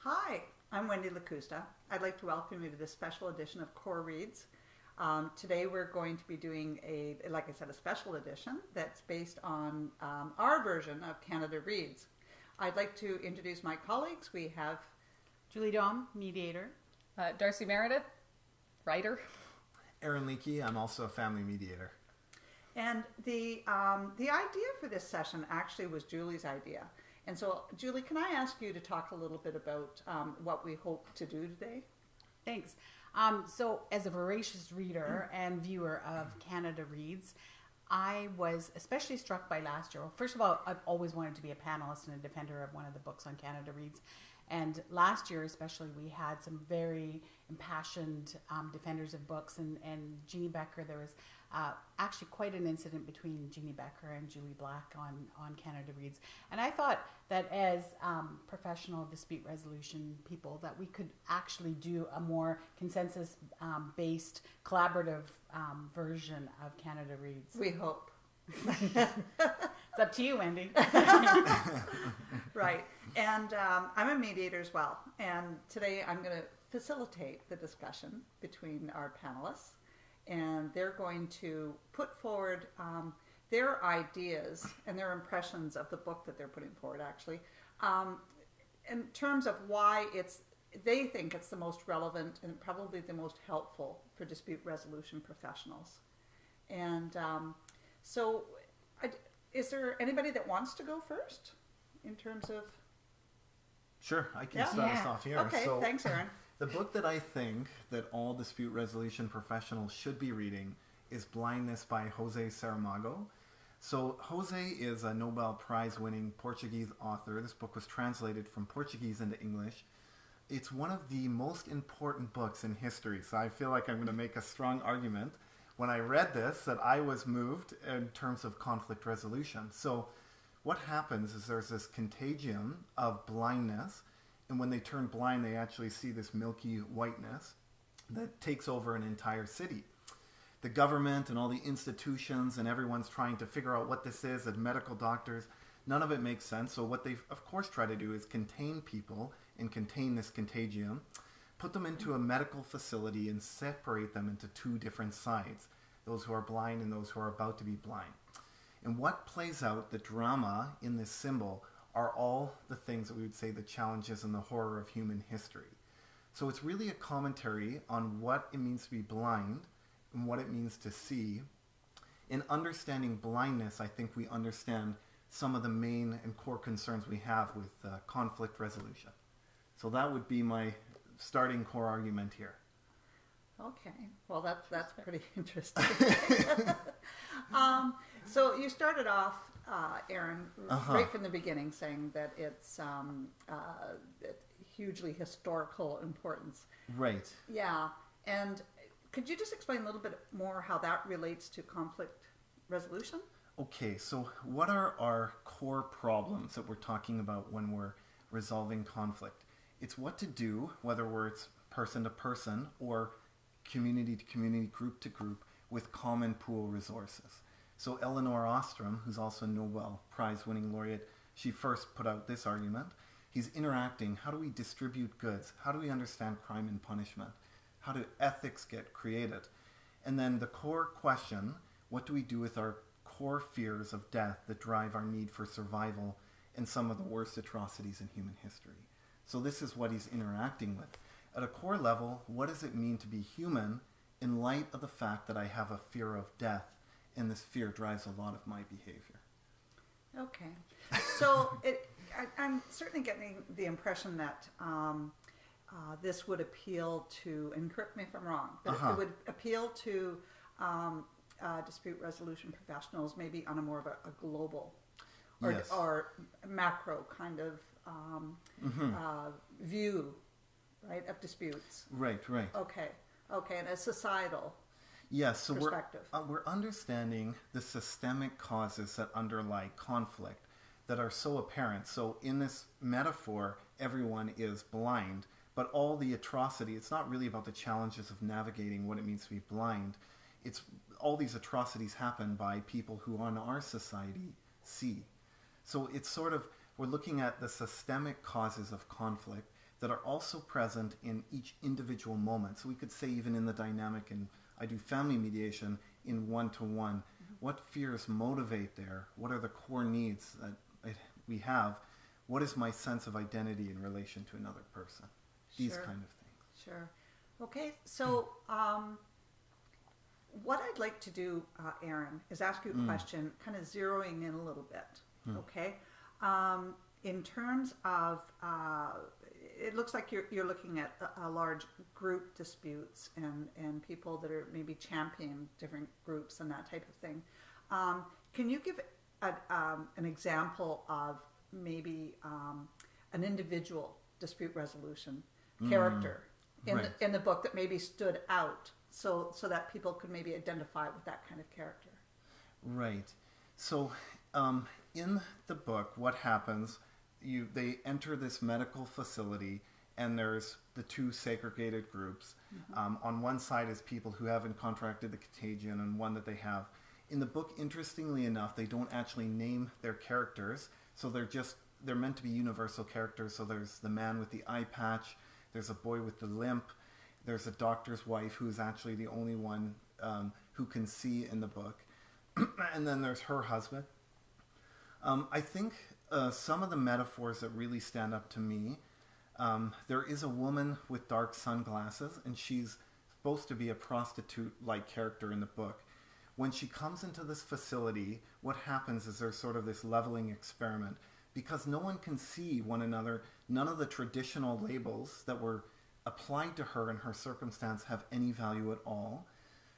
Hi, I'm Wendy Lakusta. I'd like to welcome you to this special edition of CoRe Reads. Today we're going to be doing like I said, a special edition that's based on our version of Canada Reads. I'd like to introduce my colleagues. We have Julie Daum, mediator. Darsey, Meredith, writer. Leakey, I'm also a family mediator. and the idea for this session actually was Julie's idea. And so, Julie, can I ask you to talk a little bit about what we hope to do today? Thanks. So, as a voracious reader and viewer of Canada Reads, I was especially struck by last year. Well, first of all, I've always wanted to be a panelist and a defender of one of the books on Canada Reads. And last year, especially, we had some very impassioned defenders of books. And Jeannie Becker, there was actually quite an incident between Jeannie Becker and Julie Black on Canada Reads. And I thought that as professional dispute resolution people, that we could actually do a more consensus-based collaborative version of Canada Reads. We hope. It's up to you, Wendy. Right. And I'm a mediator as well. And today I'm going to facilitate the discussion between our panelists. And they're going to put forward their ideas and their impressions of the book that they're putting forward, actually, in terms of why they think it's the most relevant and probably the most helpful for dispute resolution professionals. And is there anybody that wants to go first in terms of... Sure, I can start us off here. Okay, thanks, Aaron. The book that I think that all dispute resolution professionals should be reading is Blindness by Jose Saramago. So Jose is a Nobel Prize-winning Portuguese author. This book was translated from Portuguese into English. It's one of the most important books in history, so I feel like I'm going to make a strong argument when I read this that I was moved in terms of conflict resolution. So what happens is there's this contagion of blindness, and when they turn blind, they actually see this milky whiteness that takes over an entire city. The government and all the institutions and everyone's trying to figure out what this is, and medical doctors, none of it makes sense. So what they, of course, try to do is contain people and contain this contagion, put them into a medical facility and separate them into two different sides, those who are blind and those who are about to be blind. And what plays out, the drama in this symbol, are all the things that we would say the challenges and the horror of human history. So it's really a commentary on what it means to be blind and what it means to see. In understanding blindness, I think we understand some of the main and core concerns we have with conflict resolution. So that would be my starting core argument here. Okay, well that's pretty interesting. So you started off, Aaron, right from the beginning, saying that it's hugely historical importance. Right. Yeah, and could you just explain a little bit more how that relates to conflict resolution? Okay, so what are our core problems that we're talking about when we're resolving conflict? It's what to do, whether it's person to person or community to community, group to group, with common pool resources. So Elinor Ostrom, who's also a Nobel Prize-winning laureate, she first put out this argument. He's interacting. How do we distribute goods? How do we understand crime and punishment? How do ethics get created? And then the core question, what do we do with our core fears of death that drive our need for survival and some of the worst atrocities in human history? So this is what he's interacting with. At a core level, what does it mean to be human in light of the fact that I have a fear of death, and this fear drives a lot of my behavior? Okay. So I'm certainly getting the impression that this would appeal to, and correct me if I'm wrong, but it would appeal to dispute resolution professionals maybe on a more of a global or macro kind of view, right, of disputes. Right. Okay, and a societal so perspective. We're understanding the systemic causes that underlie conflict that are so apparent. So in this metaphor, everyone is blind, but all the atrocity, it's not really about the challenges of navigating what it means to be blind. It's all these atrocities happen by people who in our society see. So it's sort of, we're looking at the systemic causes of conflict that are also present in each individual moment. So we could say even in the dynamic, and I do family mediation in one-to-one, what fears motivate there? What are the core needs that we have? What is my sense of identity in relation to another person? These Sure. kind of things. Sure. Okay, so what I'd like to do, Aaron, is ask you a question, kind of zeroing in a little bit. Okay, in terms of, it looks like you're looking at a large group disputes and people that are maybe championing different groups and that type of thing. Can you give an example of maybe an individual dispute resolution character in the book that maybe stood out, so that people could maybe identify with that kind of character? Right. So in the book, what happens? They enter this medical facility, and there's the two segregated groups. On one side is people who haven't contracted the contagion, and one that they have. In the book, interestingly enough, they don't actually name their characters, so they're meant to be universal characters. So there's the man with the eye patch, there's a boy with the limp, there's a doctor's wife who's actually the only one who can see in the book, and then there's her husband. I think some of the metaphors that really stand up to me, there is a woman with dark sunglasses, and she's supposed to be a prostitute-like character in the book. When she comes into this facility, what happens is there's sort of this leveling experiment. Because no one can see one another, none of the traditional labels that were applied to her in her circumstance have any value at all.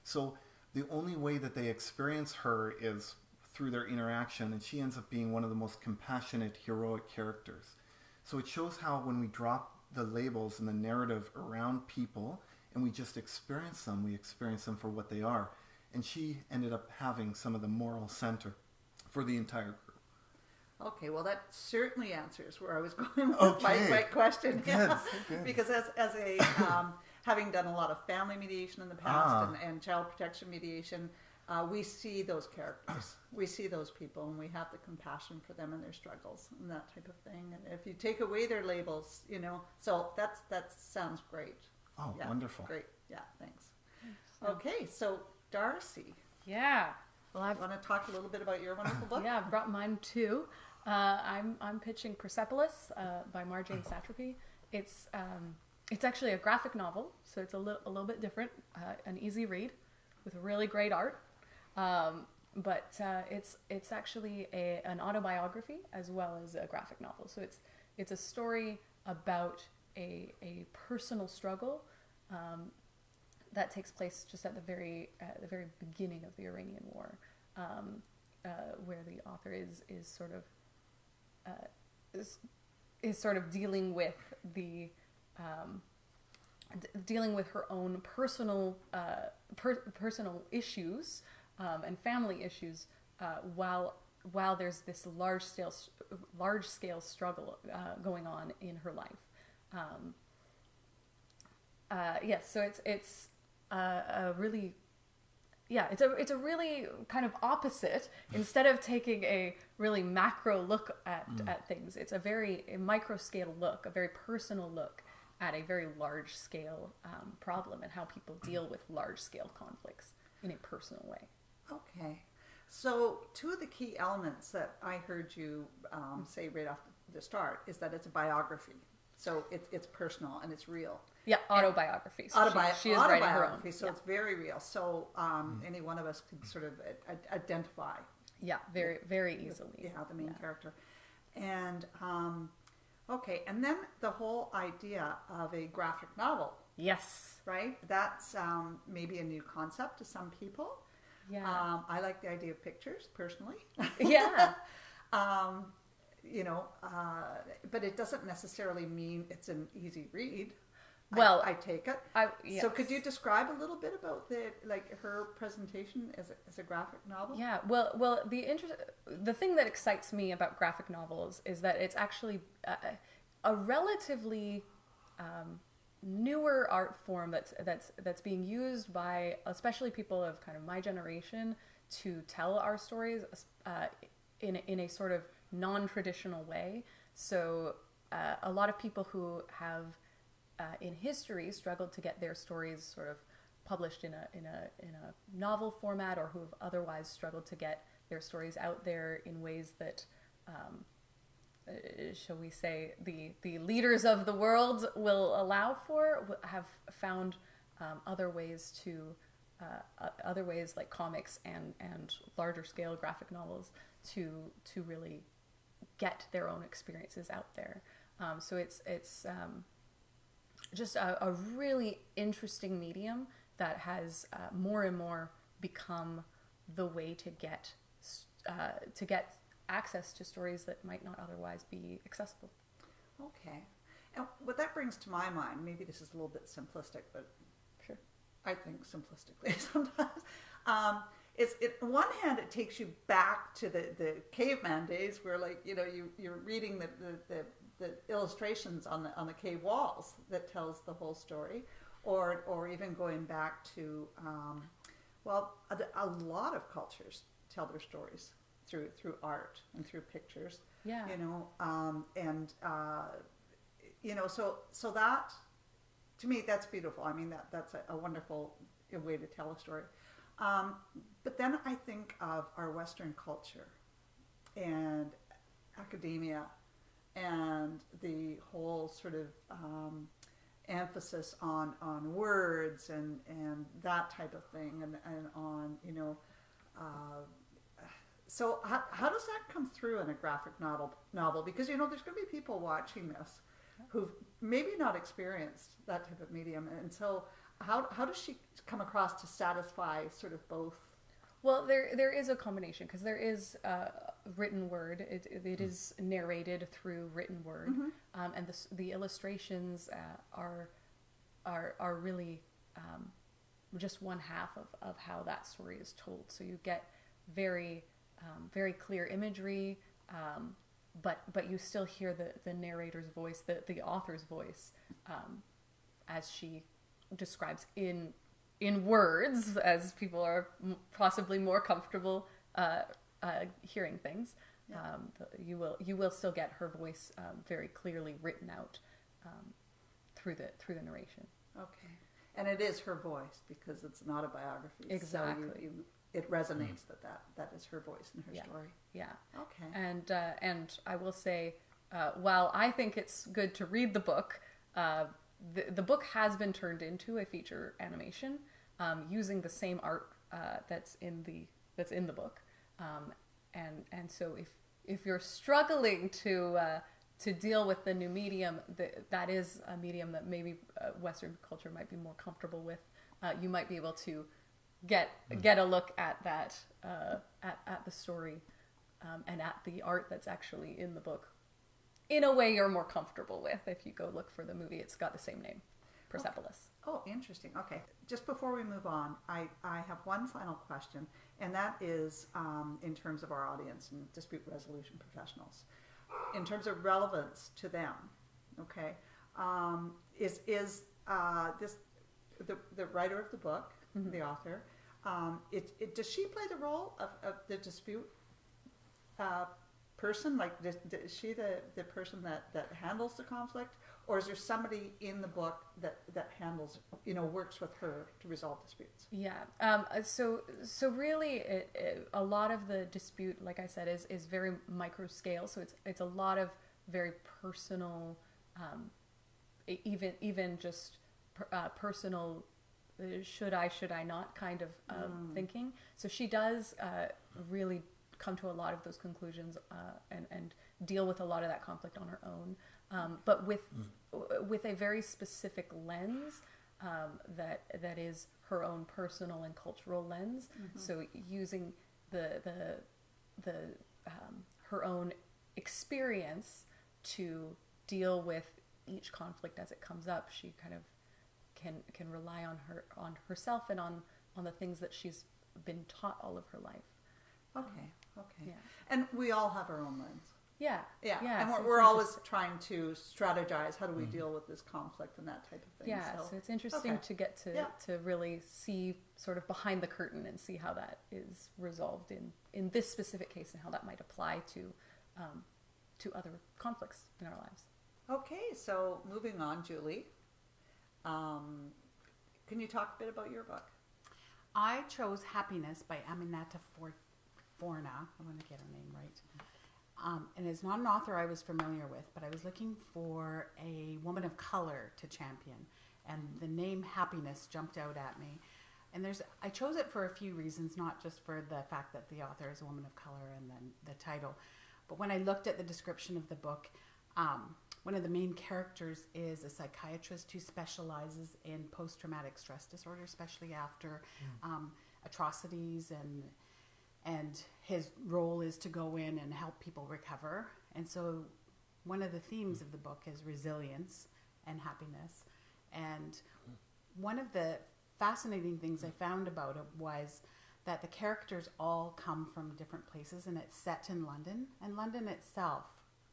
So the only way that they experience her is through their interaction, and she ends up being one of the most compassionate, heroic characters. So it shows how when we drop the labels and the narrative around people and we just experience them, we experience them for what they are. And she ended up having some of the moral center for the entire group. Okay, well, that certainly answers where I was going with Okay. my question. Good, Yes. good. Because as a having done a lot of family mediation in the past and child protection mediation, we see those characters. We see those people, and we have the compassion for them and their struggles and that type of thing. And if you take away their labels, so that sounds great. Oh, Yeah, wonderful. Great. Yeah, thanks. Okay, so Darsey, Yeah. Well, you want to talk a little bit about your wonderful book? I've brought mine too. I'm pitching Persepolis by Marjane Satrapi. It's actually a graphic novel, so it's a little bit different, an easy read with really great art. But it's actually an autobiography as well as a graphic novel. So it's a story about a personal struggle that takes place just at the very beginning of the Iranian War, where the author is sort of dealing with dealing with her own personal issues and family issues while there's this large scale struggle going on in her life. Yes, so it's a really it's a really kind of opposite. Instead of taking a really macro look at things, it's a very micro scale look, a very personal look at a very large scale problem and how people deal with large scale conflicts in a personal way. Okay. So two of the key elements that I heard you say right off the start is that it's a biography. So it's personal and it's real. Yeah, autobiography. So she is writing her own. So it's very real. So any one of us could sort of identify. Yeah, very, very easily. Yeah, the main character. And okay, and then the whole idea of a graphic novel, Yes. right? That's maybe a new concept to some people. Yeah. I like the idea of pictures personally. Yeah. But it doesn't necessarily mean it's an easy read. Well, I take it. Yes. So could you describe a little bit about her presentation as a graphic novel? Yeah, well, the thing that excites me about graphic novels is that it's actually a relatively newer art form that's being used by especially people of kind of my generation to tell our stories in a sort of non-traditional way. So a lot of people who have in history struggled to get their stories sort of published in a novel format, or who have otherwise struggled to get their stories out there in ways that, shall we say, the leaders of the world will allow for, have found other ways like comics and larger scale graphic novels to really get their own experiences out there. So it's just a really interesting medium that has more and more become the way to get access to stories that might not otherwise be accessible. Okay. And what that brings to my mind, maybe this is a little bit simplistic, but Sure. I think simplistically sometimes, on one hand, it takes you back to the caveman days where, like, you know, you're reading the illustrations on the cave walls that tells the whole story, or even going back to, a lot of cultures tell their stories through art and through pictures. Yeah. You know, so that, to me, that's beautiful. I mean, that's a wonderful way to tell a story. But then I think of our Western culture and academia and the whole sort of emphasis on words and that type of thing, and on, you know, so how does that come through in a graphic novel? Because, you know, there's going to be people watching this who've maybe not experienced that type of medium, and so how does she come across to satisfy sort of both? Well, there is a combination, because there is written word. It is narrated through written word, and the illustrations are really just one half of how that story is told. So you get very clear imagery, but you still hear the narrator's voice, the author's voice, as she describes in words, as people are possibly more comfortable hearing things. Yeah. You will still get her voice very clearly written out through the narration. Okay, and it is her voice because it's not a biography. Exactly. So it resonates that is her voice in her Yeah. story. Yeah. Okay. And I will say, while I think it's good to read the book, the book has been turned into a feature animation using the same art that's in the book, and so if you're struggling to deal with the new medium, that is a medium that maybe Western culture might be more comfortable with, you might be able to get a look at that at the story and at the art that's actually in the book in a way you're more comfortable with. If you go look for the movie, it's got the same name, Persepolis. Oh, interesting. Okay. Just before we move on, I have one final question, and that is in terms of our audience and dispute resolution professionals, in terms of relevance to them. Okay, is this the writer of the book, the author? Does she play the role of the dispute person? Like, is she the person that handles the conflict, or is there somebody in the book that handles, works with her to resolve disputes? Yeah. So really, a lot of the dispute, like I said, is very micro scale. So it's a lot of very personal, even just personal. Should I not kind of thinking. So she does really come to a lot of those conclusions and deal with a lot of that conflict on her own, but with a very specific lens that is her own personal and cultural lens. So using the her own experience to deal with each conflict as it comes up, she kind of can rely on herself and on the things that she's been taught all of her life. Okay. Yeah. And we all have our own lens. Yeah. And So we're always trying to strategize. How do we deal with this conflict and that type of thing? Yeah. So it's interesting to get to really see sort of behind the curtain and see how that is resolved in this specific case, and how that might apply to other conflicts in our lives. Okay, so moving on, Julie. Can you talk a bit about your book? I chose Happiness by Aminatta Forna. I want to get her name right. And it's not an author I was familiar with, but I was looking for a woman of color to champion. And the name Happiness jumped out at me. And I chose it for a few reasons, not just for the fact that the author is a woman of color and then the title. But when I looked at the description of the book, one of the main characters is a psychiatrist who specializes in post-traumatic stress disorder, especially after atrocities, and his role is to go in and help people recover. And so one of the themes of the book is resilience and happiness. And one of the fascinating things I found about it was that the characters all come from different places, and it's set in London, and London itself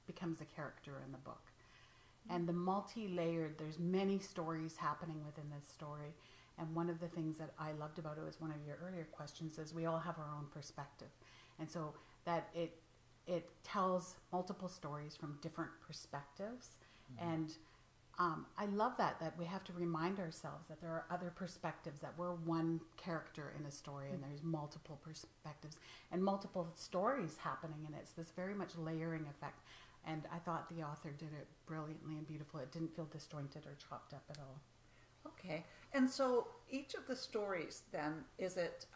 becomes a character in the book. And the multi-layered, there's many stories happening within this story. And one of the things that I loved about it was one of your earlier questions is we all have our own perspective. And so that it tells multiple stories from different perspectives. And I love that we have to remind ourselves that there are other perspectives, that we're one character in a story and there's multiple perspectives and multiple stories happening, and it's this very much layering effect. And I thought the author did it brilliantly and beautiful. It didn't feel disjointed or chopped up at all. Okay. And so each of the stories then, is it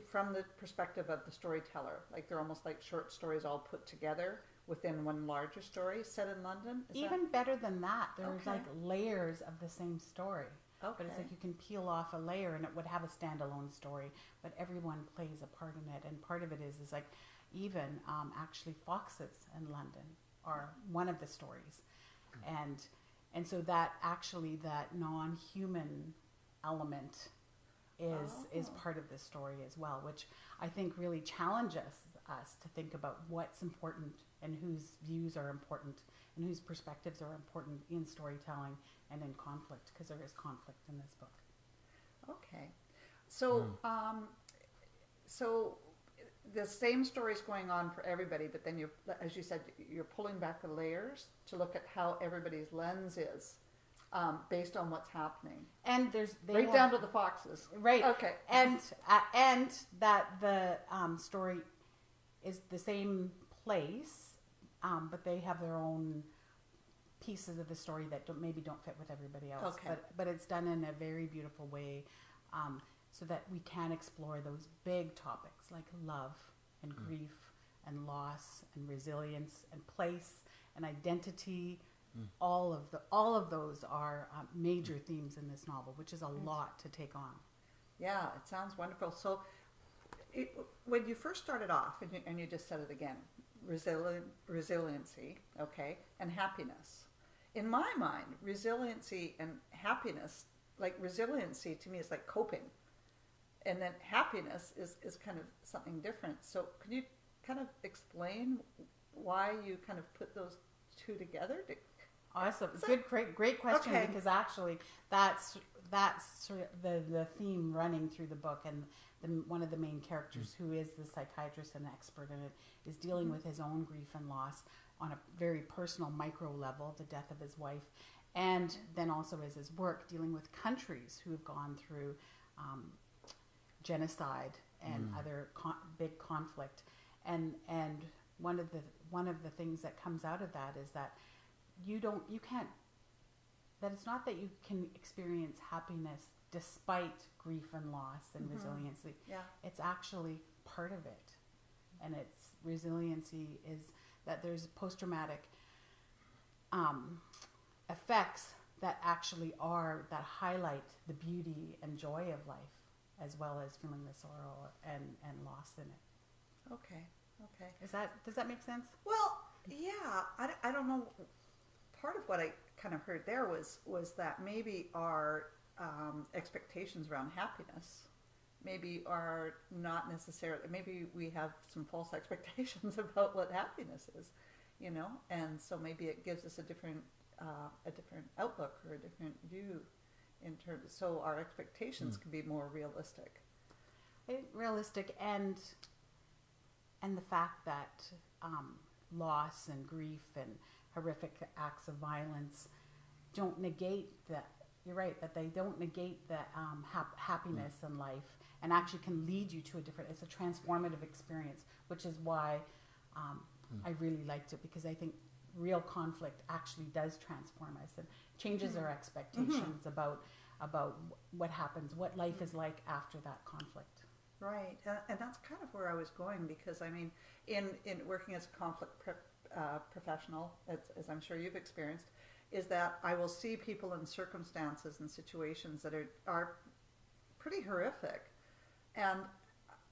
from the perspective of the storyteller? Like they're almost like short stories all put together within one larger story set in London? Even better than that, there's Okay. like layers of the same story. Okay. But it's like you can peel off a layer and it would have a standalone story, but everyone plays a part in it. And part of it is like even actually foxes in London are one of the stories. And so that actually that non-human element is part of the story as well, which I think really challenges us to think about what's important and whose views are important and whose perspectives are important in storytelling and in conflict, because there is conflict in this book. Okay. So, so the same story is going on for everybody, but then as you said, you're pulling back the layers to look at how everybody's lens is based on what's happening. And Down to the foxes. Right. Okay. And that the story is the same place, but they have their own pieces of the story that maybe don't fit with everybody else. Okay. But it's done in a very beautiful way, so that we can explore those big topics like love and grief and loss and resilience and place and identity. All of those are major themes in this novel, which is a lot to take on. Yeah, it sounds wonderful. So when you first started off, and you just said it again, resiliency, okay, and happiness. In my mind, resiliency and happiness, like resiliency to me is like coping. And then happiness is kind of something different. So can you kind of explain why you kind of put those two together? Awesome. Great question, Okay. because actually that's sort of the theme running through the book, and one of the main characters, who is the psychiatrist and expert in it, is dealing with his own grief and loss on a very personal micro level, the death of his wife, and then also as his work dealing with countries who have gone through genocide and other big conflict, and one of the things that comes out of that is that it's not that you can experience happiness despite grief and loss and resiliency. Yeah. It's actually part of it. And it's resiliency is that there's post-traumatic effects that actually that highlight the beauty and joy of life, as well as feeling the sorrow and loss in it. Okay. Does that make sense? Well, yeah. I don't know. Part of what I kind of heard there was that maybe our expectations around happiness maybe are not necessarily, maybe we have some false expectations about what happiness is, and so maybe it gives us a different outlook or a different view in terms, so our expectations can be more realistic. Realistic, and the fact that loss and grief horrific acts of violence don't negate that. You're right, that they don't negate the happiness in life, and actually can lead you to a different. It's a transformative experience, which is why I really liked it, because I think real conflict actually does transform us and changes our expectations about what happens, what life is like after that conflict. Right, and that's kind of where I was going, because I mean, in working as a conflict professional, as I'm sure you've experienced, is that I will see people in circumstances and situations that are pretty horrific, and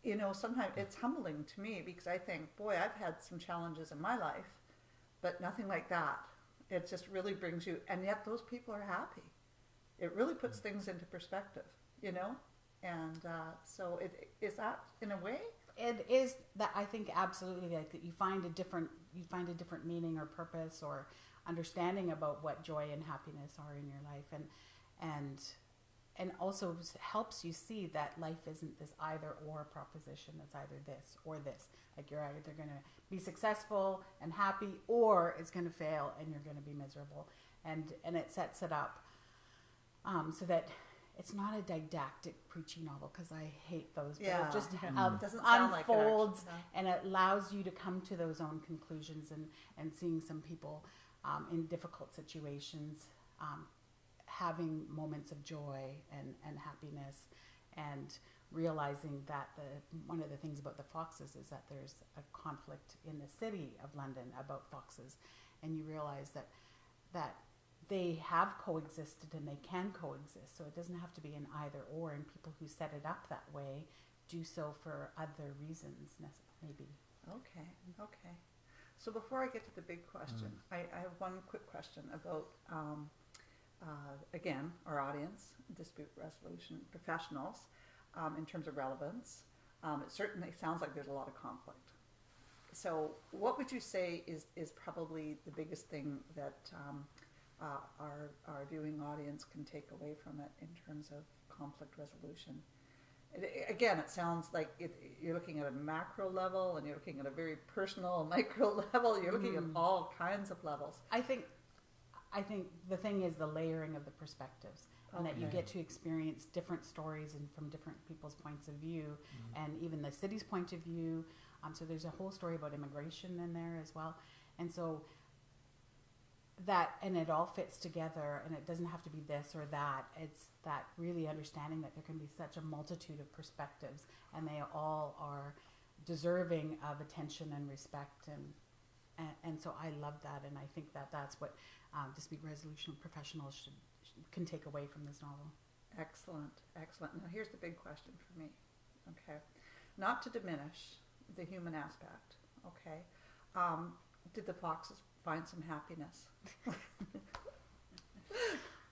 you know, sometimes it's humbling to me, because I think, boy, I've had some challenges in my life, but nothing like that. It just really brings you, and yet those people are happy. It really puts things into perspective, you know. And so is that in a way? It is that, I think, absolutely, like that you find a different meaning or purpose or understanding about what joy and happiness are in your life, and also helps you see that life isn't this either or proposition. It's either this or this. Like you're either going to be successful and happy, or it's going to fail and you're going to be miserable. And it sets it up so that it's not a didactic preachy novel, because I hate those. But it just doesn't sound unfolds like it, actually, no. and it allows you to come to those own conclusions, and seeing some people in difficult situations having moments of joy and happiness, and realizing that one of the things about the foxes is that there's a conflict in the city of London about foxes, and you realize that they have coexisted and they can coexist, so it doesn't have to be an either or, and people who set it up that way do so for other reasons, maybe. Okay. So before I get to the big question, I have one quick question about, again, our audience, dispute resolution professionals, in terms of relevance. It certainly sounds like there's a lot of conflict. So what would you say is probably the biggest thing that our viewing audience can take away from it in terms of conflict resolution? Again, it sounds like you're looking at a macro level, and you're looking at a very personal micro level. You're looking at all kinds of levels. I think the thing is the layering of the perspectives, and that you get to experience different stories and from different people's points of view, and even the city's point of view. So there's a whole story about immigration in there as well, and so and it all fits together, and it doesn't have to be this or that. It's that really understanding that there can be such a multitude of perspectives, and they all are deserving of attention and respect, and so I love that, and I think that's what dispute resolution professionals can take away from this novel. Excellent. Now here's the big question for me. Okay, not to diminish the human aspect. Okay, did the foxes find some happiness?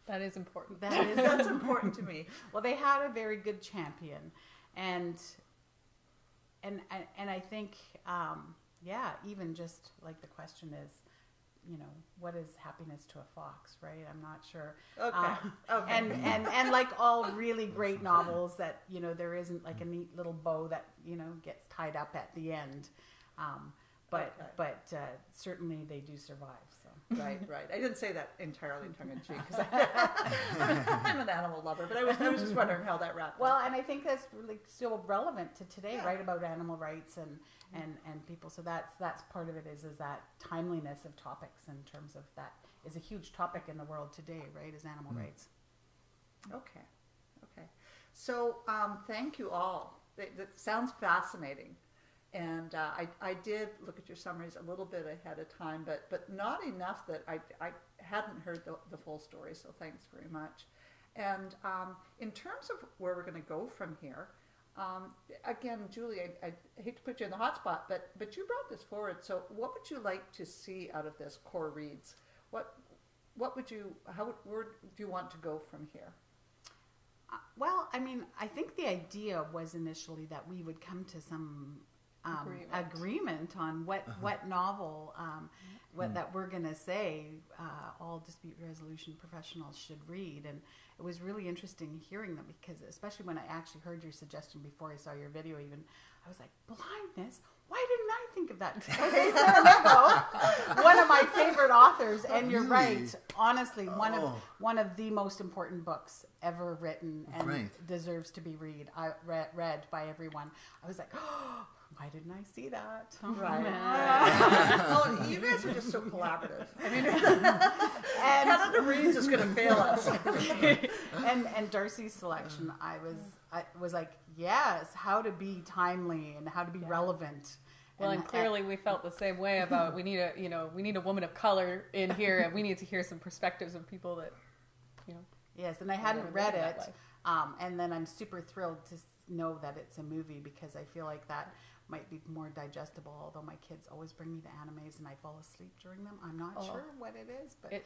That is important. That's important to me. Well, they had a very good champion, and I think even just like the question is, you know, what is happiness to a fox, right? I'm not sure. Okay. And like all really great novels, that, you know, there isn't like a neat little bow that, you know, gets tied up at the end. But certainly they do survive. So Right. I didn't say that entirely tongue in cheek, because I'm an animal lover, but I was just wondering how that wrapped. Well, and I think that's really still relevant to today, right? About animal rights and people. So that's part of it is that timeliness of topics, in terms of that is a huge topic in the world today, right? Is animal rights. Okay. So thank you all. That sounds fascinating. And I did look at your summaries a little bit ahead of time, but not enough that I hadn't heard the full story, so thanks very much. And in terms of where we're going to go from here, again, Julie, I hate to put you in the hot spot, but you brought this forward. So what would you like to see out of this CoRe Reads? Where do you want to go from here? Well, I mean, I think the idea was initially that we would come to some agreement on what novel that we're going to say all dispute resolution professionals should read. And it was really interesting hearing them, because especially when I actually heard your suggestion before I saw your video even, I was like, Blindness? Why didn't I think of that? Jose Saramago, one of my favorite authors, and you're right. Honestly, one of the most important books ever written, and deserves to be read by everyone. I was like, oh, why didn't I see that? Right. Oh, you guys are just so collaborative. I mean, and Canada Reads is going to fail us. and Darsey's selection, I was like, yes, how to be timely and how to be relevant. Well, and clearly we felt the same way about we need a woman of color in here, and we need to hear some perspectives of people that, Yes, and I hadn't read it, and then I'm super thrilled to know that it's a movie, because I feel like that might be more digestible, although my kids always bring me the animes and I fall asleep during them. I'm not sure what it is, but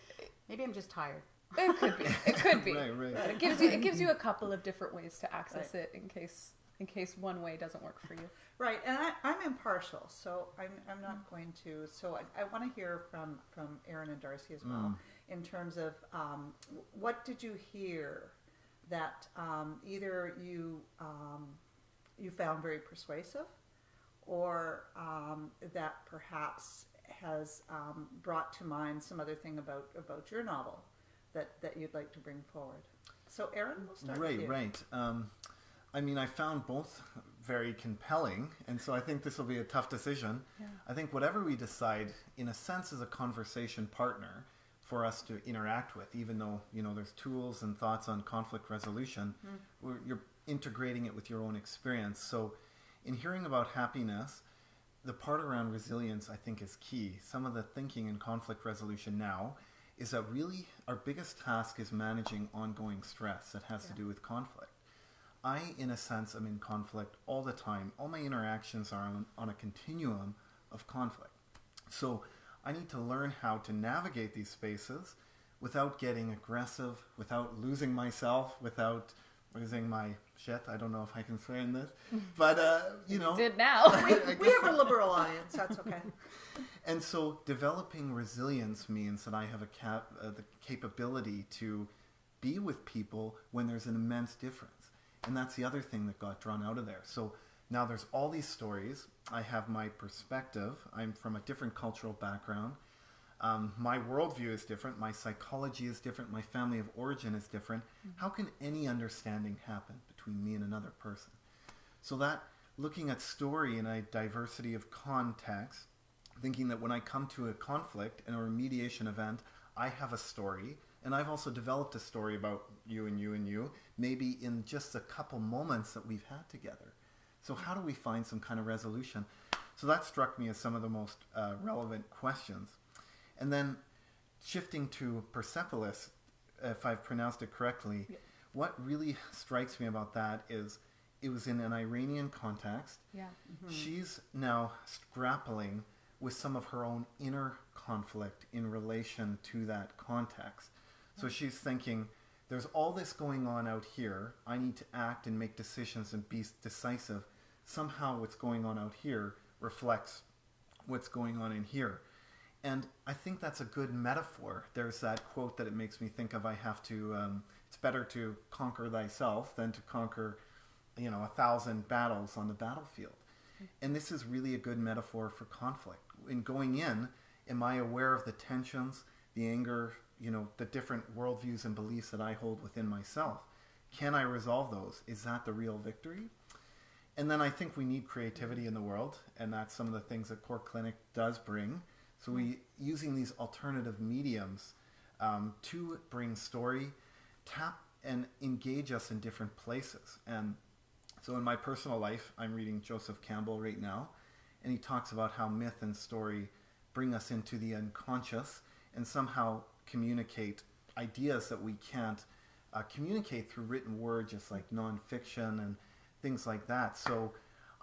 maybe I'm just tired. It could be. It could be. Right. It gives you a couple of different ways to access it in case one way doesn't work for you. Right, and I'm impartial, so I'm not going to. So I want to hear from Aaron and Darsey as well, in terms of what did you hear that either you found very persuasive, or that perhaps has brought to mind some other thing about your novel that you'd like to bring forward. So Aaron, we'll start with you. Right. I mean, I found both very compelling, and so I think this will be a tough decision. Yeah. I think whatever we decide, in a sense, is a conversation partner for us to interact with, even though, there's tools and thoughts on conflict resolution, you're integrating it with your own experience. So in hearing about happiness, the part around resilience, I think, is key. Some of the thinking in conflict resolution now is that really our biggest task is managing ongoing stress that has to do with conflict. I, in a sense, am in conflict all the time. All my interactions are on a continuum of conflict. So I need to learn how to navigate these spaces without getting aggressive, without losing myself, without losing my shit. I don't know if I can swear in this, but Did now. we have a liberal audience. That's okay. And so developing resilience means that I have the capability to be with people when there's an immense difference. And that's the other thing that got drawn out of there. So now there's all these stories. I have my perspective. I'm from a different cultural background. My worldview is different. My psychology is different. My family of origin is different. How can any understanding happen between me and another person? So that looking at story in a diversity of context, thinking that when I come to a conflict or a mediation event, I have a story. And I've also developed a story about you and you and you, maybe in just a couple moments that we've had together. So how do we find some kind of resolution? So that struck me as some of the most relevant questions. And then shifting to Persepolis, if I've pronounced it correctly, what really strikes me about that is it was in an Iranian context. Yeah. Mm-hmm. She's now grappling with some of her own inner conflict in relation to that context. So she's thinking, there's all this going on out here. I need to act and make decisions and be decisive. Somehow what's going on out here reflects what's going on in here. And I think that's a good metaphor. There's that quote that it makes me think of. I have to, it's better to conquer thyself than to conquer, 1,000 battles on the battlefield. And this is really a good metaphor for conflict. In going in, am I aware of the tensions, the anger, the different worldviews and beliefs that I hold within myself? Can I resolve those? Is that the real victory? And then I think we need creativity in the world, and that's some of the things that CoRe Clinic does bring. So we using these alternative mediums to bring story, tap and engage us in different places. And so in my personal life, I'm reading Joseph Campbell right now, and he talks about how myth and story bring us into the unconscious and somehow communicate ideas that we can't communicate through written word, just like nonfiction and things like that. So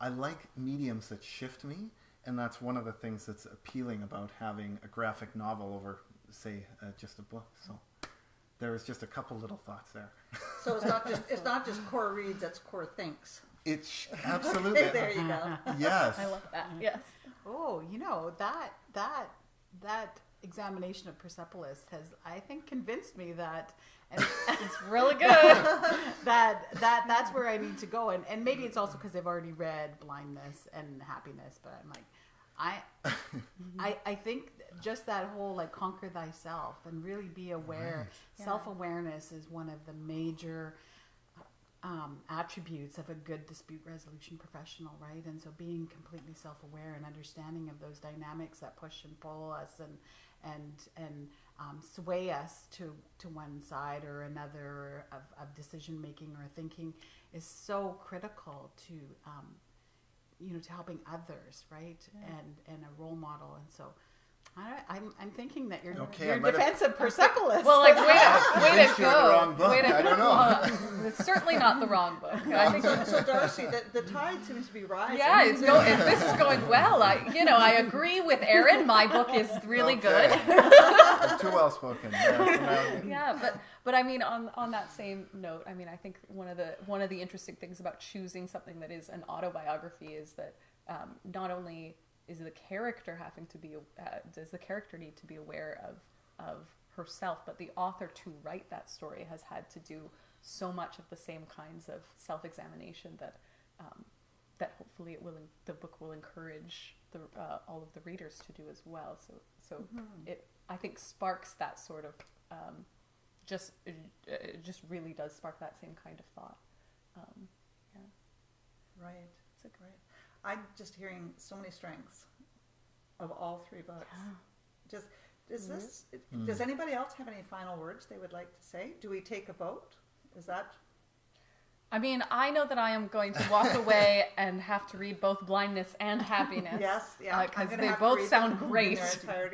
I like mediums that shift me, and that's one of the things that's appealing about having a graphic novel over, say, just a book. So there's just a couple little thoughts there. So it's not just CoRe reads, it's CoRe thinks. It's absolutely. There you go. Yes. I love that. Yes. Oh, that that examination of Persepolis has, I think, convinced me that, and It's really good. that's where I need to go. And maybe it's also because I've already read Blindness and Happiness, but I'm like, I think just that whole like conquer thyself and really be aware. Right. Self-awareness is one of the major attributes of a good dispute resolution professional, right? And so being completely self-aware and understanding of those dynamics that push and pull us and sway us to one side or another of decision making or thinking is so critical to to helping others, right? And a role model. And so I'm thinking that you're defense of Persepolis. Well, like way to You're the wrong book. I don't know. It's certainly not the wrong book. I think So Darsey, the tide seems to be rising. yeah, this is going well. I agree with Erin. My book is really good. I'm too well spoken. Yeah, but I mean, on that same note, I mean, I think one of the interesting things about choosing something that is an autobiography is that not only is the character having to be does the character need to be aware of herself, but the author to write that story has had to do so much of the same kinds of self-examination that hopefully the book will encourage all of the readers to do as well. So it, I think, sparks that sort of just really does spark that same kind of thought. Right. I'm just hearing so many strengths of all three books. Does anybody else have any final words they would like to say? Do we take a vote? Is that? I mean, I know that I am going to walk away and have to read both Blindness and Happiness. Yes, yeah. Because they both sound great.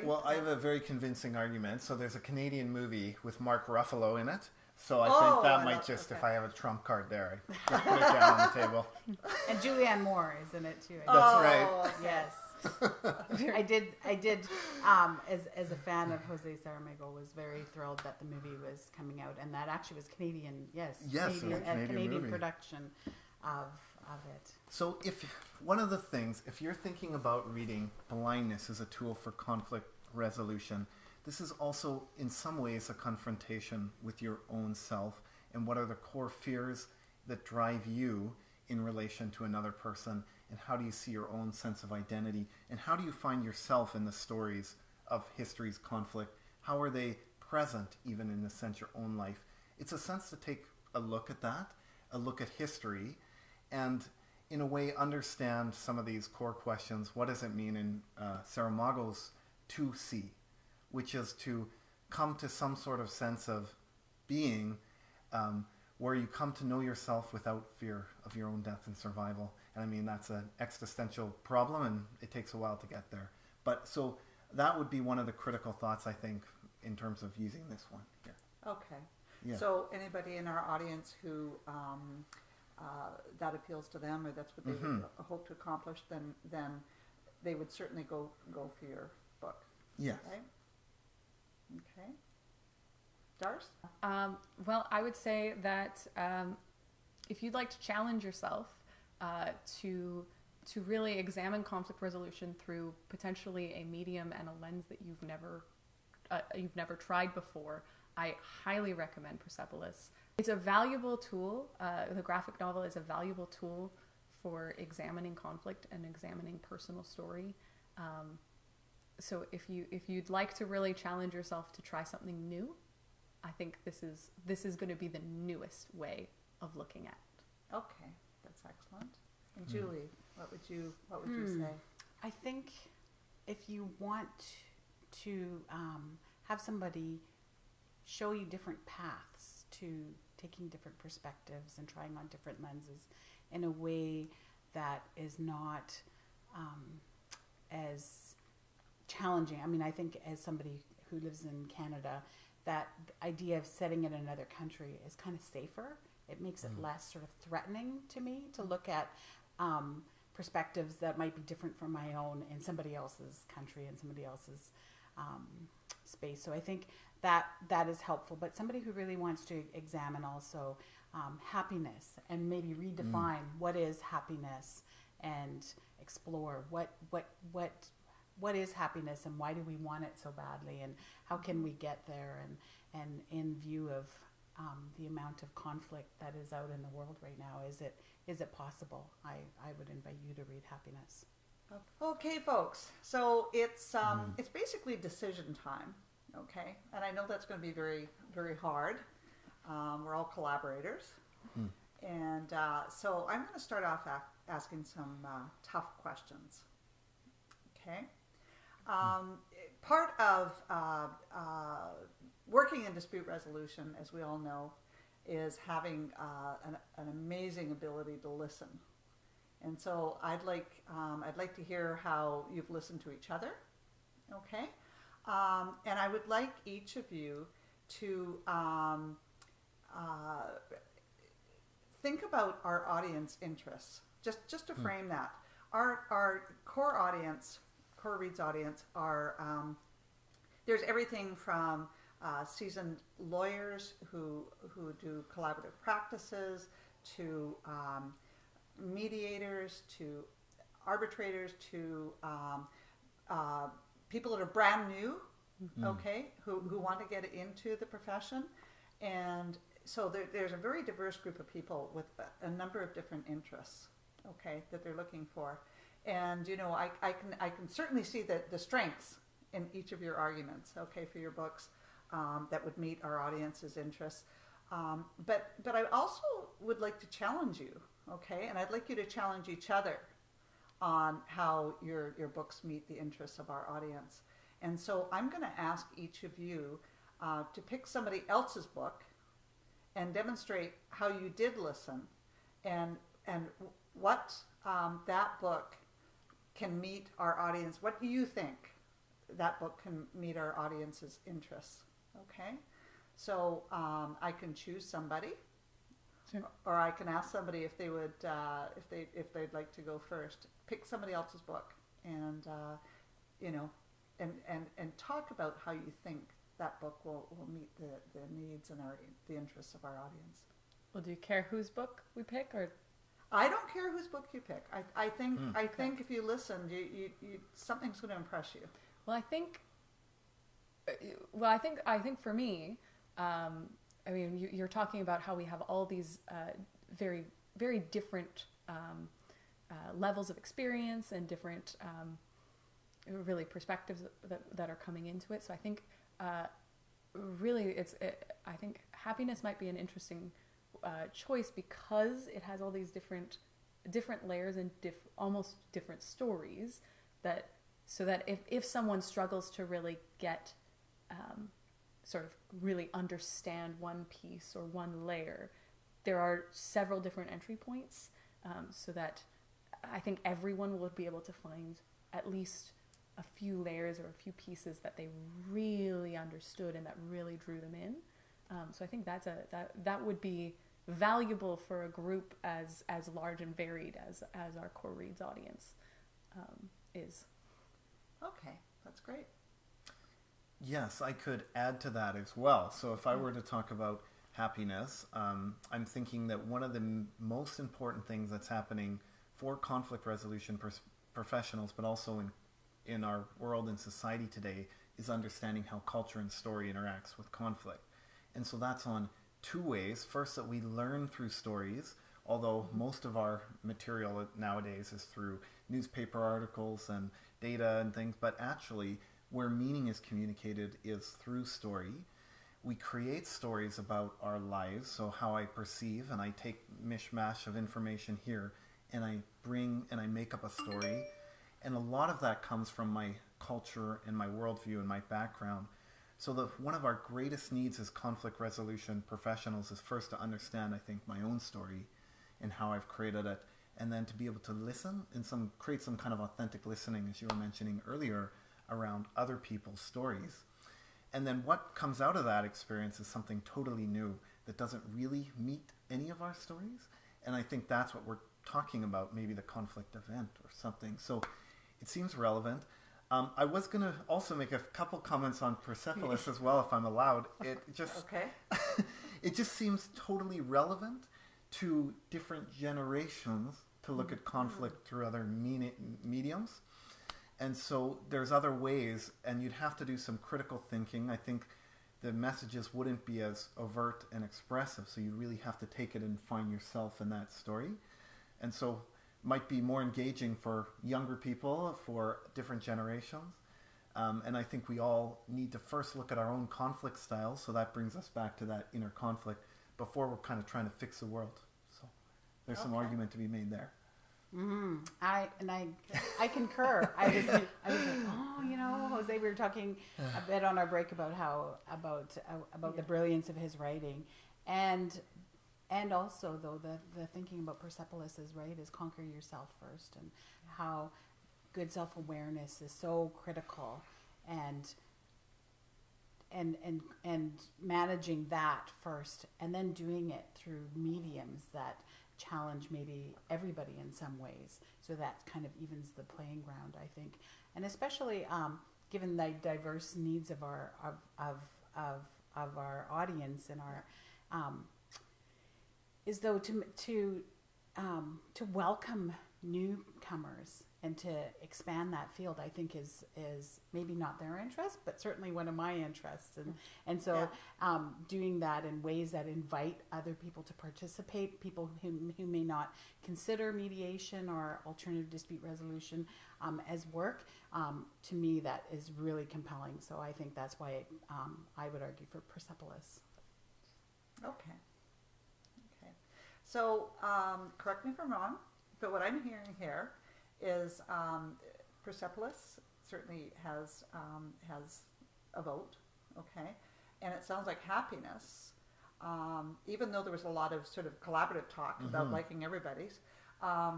Well, I have a very convincing argument. So there's a Canadian movie with Mark Ruffalo in it. So I think that might just, if I have a trump card there, I just put it down on the table. And Julianne Moore is in it too. That's right. Yes. I did. As a fan of Jose Saramago, was very thrilled that the movie was coming out, and that actually was Canadian. Yes, Canadian movie. Production of it. So if you're thinking about reading Blindness as a tool for conflict resolution, this is also in some ways a confrontation with your own self and what are the core fears that drive you in relation to another person, and how do you see your own sense of identity, and how do you find yourself in the stories of history's conflict? How are they present even in the sense your own life? It's a sense to take a look at that, a look at history, and in a way understand some of these core questions. What does it mean in Saramago's 2C, which is to come to some sort of sense of being where you come to know yourself without fear of your own death and survival. And I mean, that's an existential problem, and it takes a while to get there. But so that would be one of the critical thoughts, I think, in terms of using this one here. Okay. Yeah. So anybody in our audience who that appeals to them, or that's what they would hope to accomplish, then they would certainly go for your book. Yes. Right? Okay. Dars? Well, I would say that if you'd like to challenge yourself to really examine conflict resolution through potentially a medium and a lens that you've never tried before, I highly recommend Persepolis. It's a valuable tool. The graphic novel is a valuable tool for examining conflict and examining personal story. So if you'd like to really challenge yourself to try something new, I think this is going to be the newest way of looking at it. Okay, that's excellent. And Julie, what would you say? I think if you want to have somebody show you different paths to taking different perspectives and trying on different lenses in a way that is not as challenging. I mean, I think as somebody who lives in Canada, that idea of setting in another country is kind of safer. It makes it less sort of threatening to me to look at perspectives that might be different from my own in somebody else's country and somebody else's space. So I think that is helpful. But somebody who really wants to examine also happiness and maybe redefine what is happiness and explore what what is happiness and why do we want it so badly, and how can we get there, and in view of the amount of conflict that is out in the world right now, is it possible? I would invite you to read Happiness. Okay, folks. So it's basically decision time. Okay, and I know that's going to be very, very hard. We're all collaborators, and so I'm going to start off asking some tough questions. Okay, part of working in dispute resolution, as we all know, is having an amazing ability to listen. And so I'd like to hear how you've listened to each other, okay? And I would like each of you to think about our audience interests, just to frame that. Our core audience, CoRe Reads audience, are there's everything from seasoned lawyers who do collaborative practices to mediators, to arbitrators, to people that are brand new, okay, who want to get into the profession. And so there's a very diverse group of people with a number of different interests, okay, that they're looking for. And, you know, I can certainly see the strengths in each of your arguments, okay, for your books that would meet our audience's interests. But I also would like to challenge you, okay? And I'd like you to challenge each other on how your books meet the interests of our audience. And so I'm going to ask each of you to pick somebody else's book and demonstrate how you did listen and what that book can meet our audience. What do you think that book can meet our audience's interests? Okay? So I can choose somebody. Sure. Or I can ask somebody if they would, if they'd like to go first. Pick somebody else's book, and you know, and talk about how you think that book will meet the needs and the interests of our audience. Well, do you care whose book we pick, or? I don't care whose book you pick. I think if you listen, you something's going to impress you. Well, I think for me, I mean, you're talking about how we have all these very, very different levels of experience and different, really perspectives that are coming into it. So I think really I think Happiness might be an interesting choice because it has all these different layers and almost different stories so that if someone struggles to really get sort of really understand one piece or one layer, there are several different entry points, so that I think everyone will be able to find at least a few layers or a few pieces that they really understood and that really drew them in. So I think that would be valuable for a group as large and varied as our CoRe Reads audience is. Okay, that's great. Yes, I could add to that as well. So if I were to talk about happiness, I'm thinking that one of the most important things that's happening for conflict resolution professionals, but also in our world and society today, is understanding how culture and story interacts with conflict. And so that's on two ways. First, that we learn through stories, although most of our material nowadays is through newspaper articles and data and things, but actually where meaning is communicated is through story. We create stories about our lives, so how I perceive, and I take mishmash of information here, and I bring and I make up a story. And a lot of that comes from my culture and my worldview and my background. So one of our greatest needs as conflict resolution professionals is first to understand, I think, my own story and how I've created it, and then to be able to listen and create some kind of authentic listening, as you were mentioning earlier, around other people's stories. And then what comes out of that experience is something totally new that doesn't really meet any of our stories. And I think that's what we're talking about, maybe the conflict event or something. So it seems relevant. I was going to also make a couple comments on Persepolis as well, if I'm allowed. It just Okay. it just seems totally relevant to different generations to look at conflict through other mediums. And so there's other ways, and you'd have to do some critical thinking. I think the messages wouldn't be as overt and expressive, so you really have to take it and find yourself in that story. And so might be more engaging for younger people, for different generations. And I think we all need to first look at our own conflict styles, so that brings us back to that inner conflict before we're kind of trying to fix the world. So there's some argument to be made there. I concur. I was like, oh, you know, Jose, we were talking a bit on our break about about the brilliance of his writing, and also though the thinking about Persepolis is right, is conquer yourself first, and how good self-awareness is so critical, and managing that first, and then doing it through mediums that challenge maybe everybody in some ways, so that kind of evens the playing ground, I think. And especially given the diverse needs of our of our audience and our is though to welcome newcomers and to expand that field, I think is maybe not their interest, but certainly one of my interests, and so doing that in ways that invite other people to participate, people who may not consider mediation or alternative dispute resolution as work, to me that is really compelling. So I think that's why I would argue for Persepolis. Okay. So correct me if I'm wrong, but what I'm hearing here is Persepolis certainly has a vote, okay, and it sounds like Happiness, even though there was a lot of sort of collaborative talk about liking everybody's, I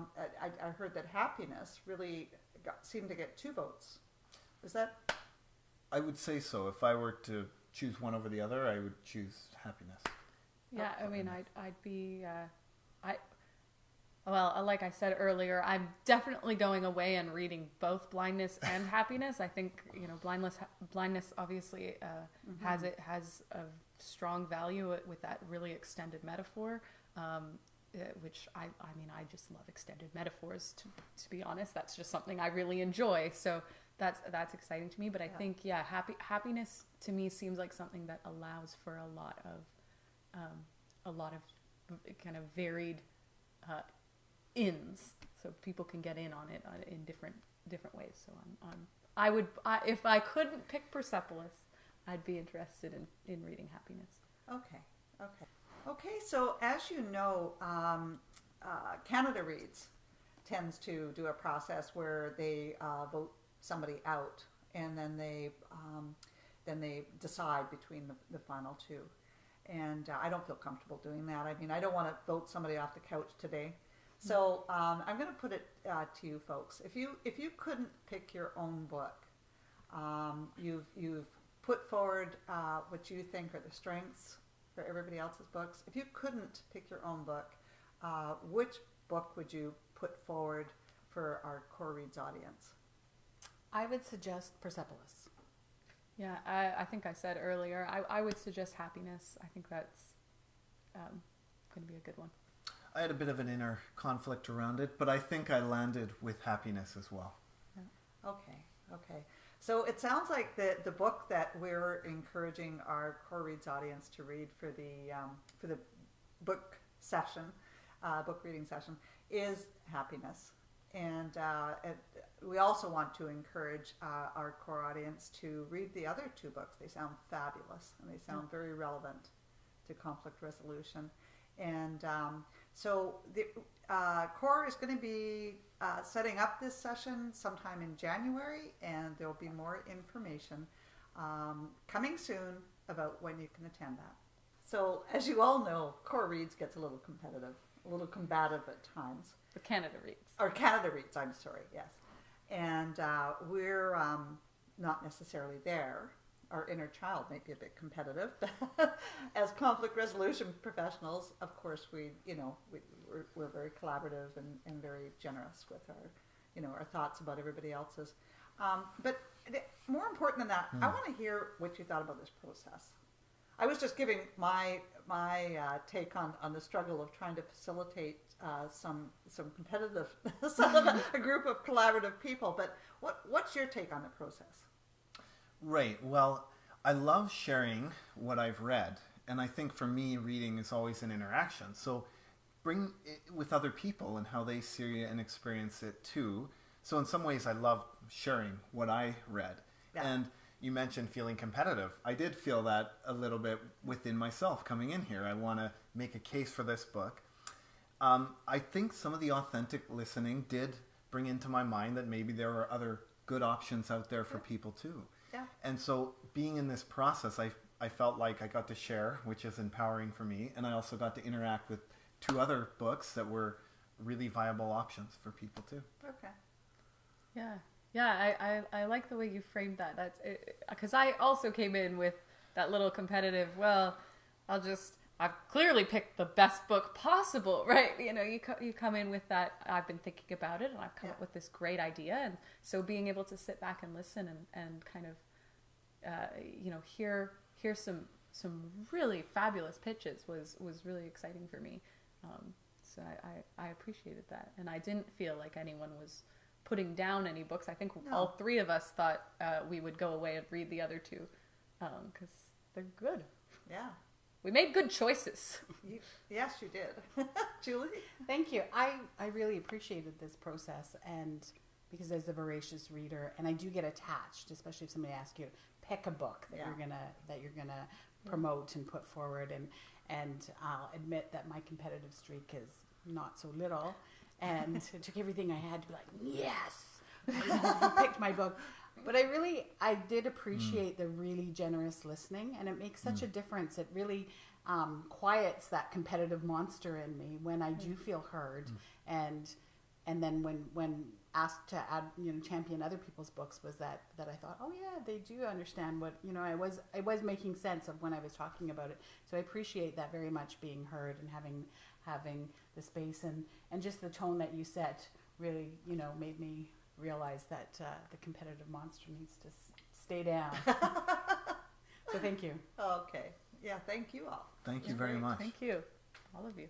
heard that Happiness really seemed to get 2 votes. Is that? I would say so. If I were to choose one over the other, I would choose Happiness. Yeah, I mean, I'd be, well, like I said earlier, I'm definitely going away and reading both Blindness and Happiness. I think, you know, Blindness obviously has a strong value with that really extended metaphor, which I mean, I just love extended metaphors. To be honest, that's just something I really enjoy. So that's exciting to me. But I think, Happiness to me seems like something that allows for a lot of kind of varied ins, so people can get in on it in different ways. So if I couldn't pick Persepolis, I'd be interested in reading Happiness. Okay. So as you know, Canada Reads tends to do a process where they vote somebody out, and then they decide between the final 2. And I don't feel comfortable doing that. I mean, I don't want to vote somebody off the couch today. So I'm going to put it to you folks. If you couldn't pick your own book, you've put forward what you think are the strengths for everybody else's books. If you couldn't pick your own book, which book would you put forward for our CoRe Reads audience? I would suggest Persepolis. Yeah, I think I said earlier, I would suggest Happiness. I think that's going to be a good one. I had a bit of an inner conflict around it, but I think I landed with Happiness as well. Yeah. Okay. So it sounds like the book that we're encouraging our CoRe Reads audience to read for the book session, book reading session, is Happiness. And we also want to encourage our CoRe audience to read the other 2 books. They sound fabulous, and they sound very relevant to conflict resolution. And so the CoRe is going to be setting up this session sometime in January, and there will be more information coming soon about when you can attend that. So as you all know, CoRe Reads gets a little competitive, a little combative at times. The Canada Reads. Or Canada Reads, I'm sorry, yes. And we're not necessarily there. Our inner child might be a bit competitive. As conflict resolution professionals, of course, we're very collaborative and very generous with our thoughts about everybody else's. But more important than that, I want to hear what you thought about this process. I was just giving my take on the struggle of trying to facilitate some competitive, some of a group of collaborative people. But what's your take on the process? Right. Well, I love sharing what I've read, and I think for me, reading is always an interaction. So bring it with other people and how they see and experience it too. So in some ways, I love sharing what I read. Yeah. And you mentioned feeling competitive. I did feel that a little bit within myself coming in here. I want to make a case for this book. I think some of the authentic listening did bring into my mind that maybe there are other good options out there for people too. Yeah. And so being in this process, I felt like I got to share, which is empowering for me. And I also got to interact with 2 other books that were really viable options for people too. Okay. Yeah, I like the way you framed that. That's because I also came in with that little competitive. Well, I've clearly picked the best book possible, right? You know, you come in with that. I've been thinking about it, and I've come up with this great idea, and so being able to sit back and listen and kind of, hear some really fabulous pitches was really exciting for me. So I appreciated that, and I didn't feel like anyone was putting down any books. I think all 3 of us thought we would go away and read the other 2 because they're good. Yeah. We made good choices. Yes, you did. Julie? Thank you. I really appreciated this process, and because as a voracious reader, and I do get attached, especially if somebody asks you to pick a book that you're gonna promote and put forward, and I'll admit that my competitive streak is not so little, and it took everything I had to be like, yes, I picked my book. But I did appreciate the really generous listening, and it makes such a difference. It really quiets that competitive monster in me when I do feel heard, and then when asked to add, champion other people's books, was that I thought, oh yeah, they do understand what, I was making sense of when I was talking about it. So I appreciate that very much, being heard and having the space and just the tone that you set really, made me realize that the competitive monster needs to stay down. So thank you. Okay. Yeah, thank you all. Thank you very much. Thank you, all of you.